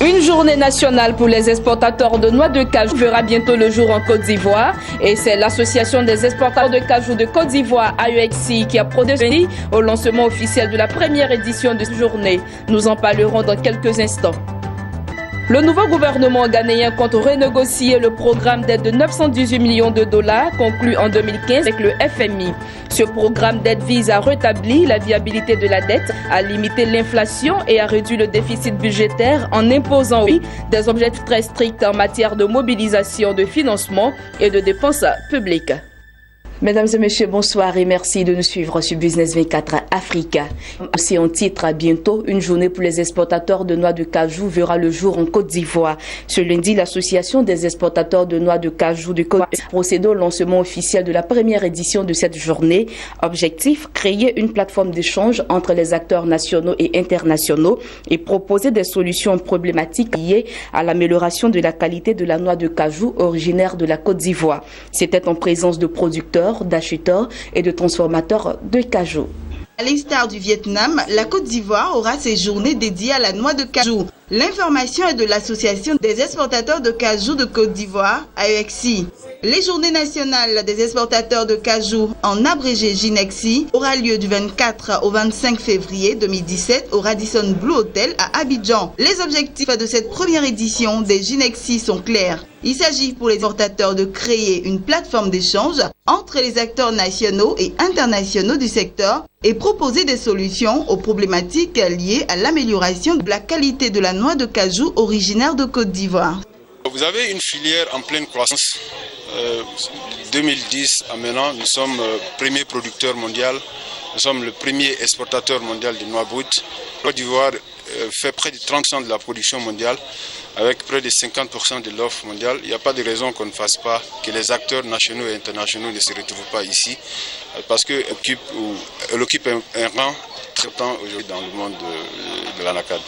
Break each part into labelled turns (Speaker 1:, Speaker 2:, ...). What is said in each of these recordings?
Speaker 1: Une journée nationale pour les exportateurs de noix de cajou verra bientôt le jour en Côte d'Ivoire et c'est l'association des exportateurs de cajou de Côte d'Ivoire, AEXI, qui a procédé au lancement officiel de la première édition de cette journée. Nous en parlerons dans quelques instants. Le nouveau gouvernement ghanéen compte renégocier le programme d'aide de 918 millions de dollars conclu en 2015 avec le FMI. Ce programme d'aide vise à rétablir la viabilité de la dette, à limiter l'inflation et à réduire le déficit budgétaire en imposant des objectifs très stricts en matière de mobilisation de financement et de dépenses publiques. Mesdames et messieurs, bonsoir et merci de nous suivre sur Business 24 Africa. C'est en titre à bientôt, une journée pour les exportateurs de noix de cajou verra le jour en Côte d'Ivoire. Ce lundi, l'association des exportateurs de noix de cajou de Côte d'Ivoire procède au lancement officiel de la première édition de cette journée. Objectif, créer une plateforme d'échange entre les acteurs nationaux et internationaux et proposer des solutions problématiques liées à l'amélioration de la qualité de la noix de cajou originaire de la Côte d'Ivoire. C'était en présence de producteurs, d'acheteurs et de transformateurs de cajou.
Speaker 2: À l'instar du Vietnam, la Côte d'Ivoire aura ses journées dédiées à la noix de cajou. L'information est de l'Association des exportateurs de cajou de Côte d'Ivoire, AEXI. Les journées nationales des exportateurs de cajou, en abrégé GINEXI, aura lieu du 24 au 25 février 2017 au Radisson Blu Hotel à Abidjan. Les objectifs de cette première édition des GINEXI sont clairs. Il s'agit pour les exportateurs de créer une plateforme d'échange entre les acteurs nationaux et internationaux du secteur et proposer des solutions aux problématiques liées à l'amélioration de la qualité de la noix de cajou originaire de Côte d'Ivoire.
Speaker 3: Vous avez une filière en pleine croissance. 2010 à maintenant, nous sommes premier producteur mondial, nous sommes le premier exportateur mondial de noix brutes. Côte d'Ivoire fait près de 30% de la production mondiale, avec près de 50% de l'offre mondiale. Il n'y a pas de raison qu'on ne fasse pas, que les acteurs nationaux et internationaux ne se retrouvent pas ici, parce qu'elle occupe un rang très important aujourd'hui dans le monde de l'ANACAD.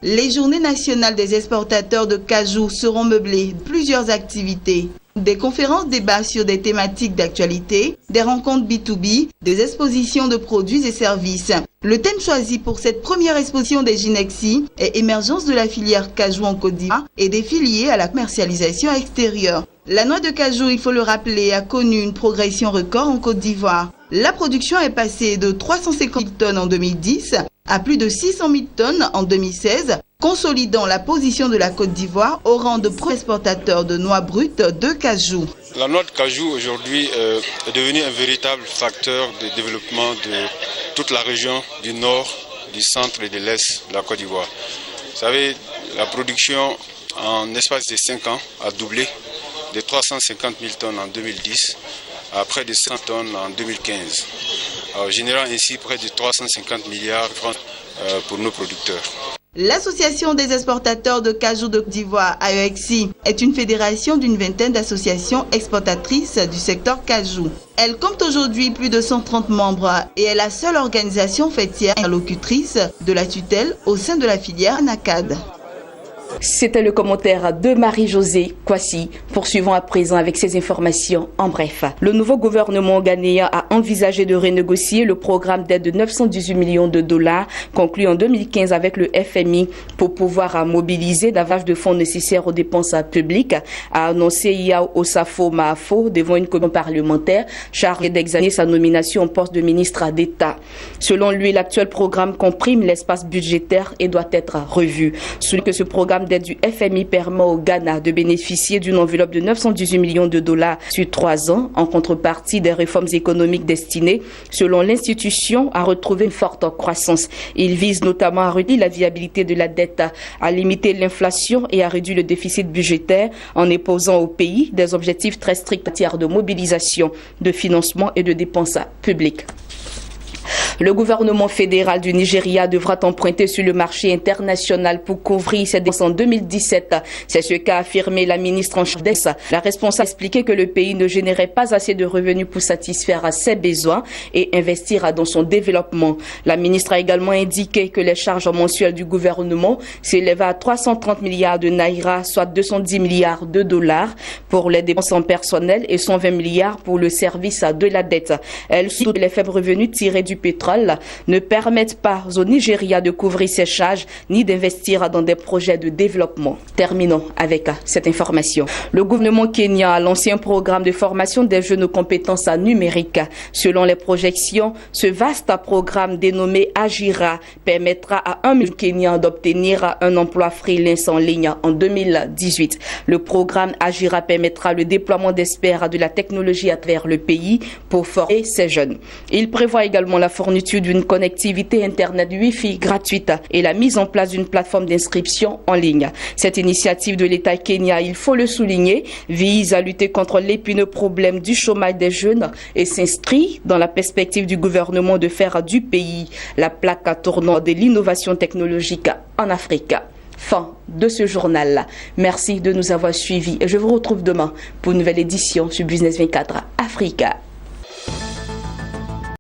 Speaker 2: Les journées nationales des exportateurs de cajou seront meublées de plusieurs activités. Des conférences débats sur des thématiques d'actualité, des rencontres B2B, des expositions de produits et services. Le thème choisi pour cette première exposition des GINEXI est émergence de la filière cajou en Côte d'Ivoire et défis liés à la commercialisation extérieure. La noix de cajou, il faut le rappeler, a connu une progression record en Côte d'Ivoire. La production est passée de 350 000 tonnes en 2010 à plus de 600 000 tonnes en 2016, consolidant la position de la Côte d'Ivoire au rang de exportateur de noix brutes de cajou.
Speaker 3: La noix de cajou aujourd'hui est devenue un véritable facteur de développement de toute la région du nord, du centre et de l'est de la Côte d'Ivoire. Vous savez, la production en espace de 5 ans a doublé de 350 000 tonnes en 2010 à près de 100 tonnes en 2015, générant ainsi près de 350 milliards de francs pour nos producteurs.
Speaker 2: L'Association des exportateurs de cajou de Côte d'Ivoire, AEXI, est une fédération d'une vingtaine d'associations exportatrices du secteur cajou. Elle compte aujourd'hui plus de 130 membres et est la seule organisation faîtière interlocutrice de la tutelle au sein de la filière ANACAD.
Speaker 1: C'était le commentaire de Marie-Josée Kwasi. Poursuivons à présent avec ces informations en bref. Le nouveau gouvernement ghanéen a envisagé de renégocier le programme d'aide de 918 millions de dollars conclu en 2015 avec le FMI pour pouvoir mobiliser davantage de fonds nécessaires aux dépenses publiques, a annoncé Yao Osafo Maafo devant une commission parlementaire chargée d'examiner sa nomination au poste de ministre d'État. Selon lui, l'actuel programme comprime l'espace budgétaire et doit être revu. Celui que ce programme d'aide du FMI permet au Ghana de bénéficier d'une enveloppe de 918 millions de dollars sur 3 ans en contrepartie des réformes économiques destinées, selon l'institution, à retrouver une forte croissance. Il vise notamment à réduire la viabilité de la dette, à limiter l'inflation et à réduire le déficit budgétaire en imposant au pays des objectifs très stricts en matière de mobilisation, de financement et de dépenses publiques. Le gouvernement fédéral du Nigeria devra emprunter sur le marché international pour couvrir ses dépenses en 2017. C'est ce qu'a affirmé la ministre en charge des. La responsable a expliqué que le pays ne générait pas assez de revenus pour satisfaire ses besoins et investir dans son développement. La ministre a également indiqué que les charges mensuelles du gouvernement s'élèvent à 330 milliards de naira, soit 210 milliards de dollars pour les dépenses en personnel et 120 milliards pour le service de la dette. Elle souligne les faibles revenus tirés du pétrole pétrole ne permettent pas au Nigeria de couvrir ses charges ni d'investir dans des projets de développement. Terminons avec cette information. Le gouvernement kenyan a lancé un programme de formation des jeunes aux compétences numériques. Selon les projections, ce vaste programme dénommé Ajira permettra à 1 000 Kenyans d'obtenir un emploi freelance en ligne en 2018. Le programme Ajira permettra le déploiement d'experts de la technologie à travers le pays pour former ces jeunes. Il prévoit également la fourniture d'une connectivité Internet Wi-Fi gratuite et la mise en place d'une plateforme d'inscription en ligne. Cette initiative de l'État kenyan, il faut le souligner, vise à lutter contre l'épineux problème du chômage des jeunes et s'inscrit dans la perspective du gouvernement de faire du pays la plaque tournante de l'innovation technologique en Afrique. Fin de ce journal. Merci de nous avoir suivis et je vous retrouve demain pour une nouvelle édition sur Business 24 Africa.